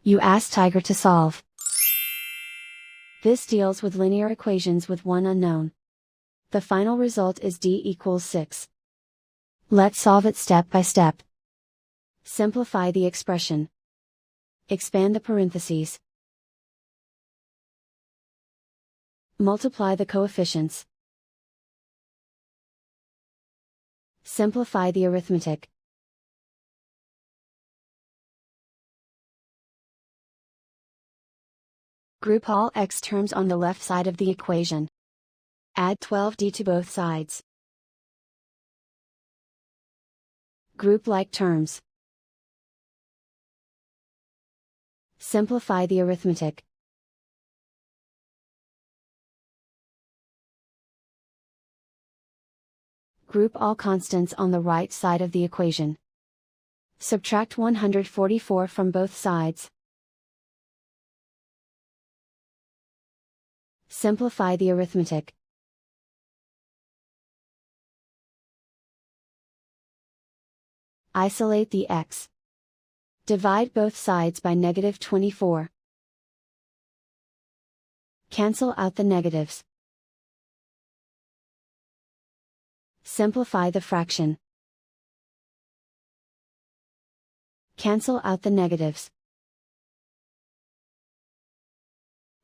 You ask Tiger to solve. This deals with linear equations with one unknown. The final result is d equals 6. Let's solve it step by step. Simplify the expression. Expand the parentheses. Multiply the coefficients. Simplify the arithmetic. Group all x terms on the left side of the equation. Add 12d to both sides. Group like terms. Simplify the arithmetic. Group all constants on the right side of the equation. Subtract 144 from both sides. Simplify the arithmetic. Isolate the x. Divide both sides by -24. Cancel out the negatives. Simplify the fraction. Cancel out the negatives.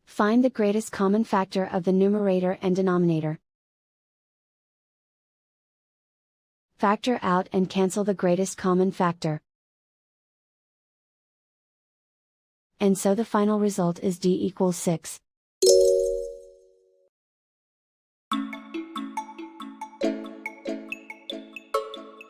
Find the greatest common factor of the numerator and denominator. Factor out and cancel the greatest common factor. And so the final result is d equals 6.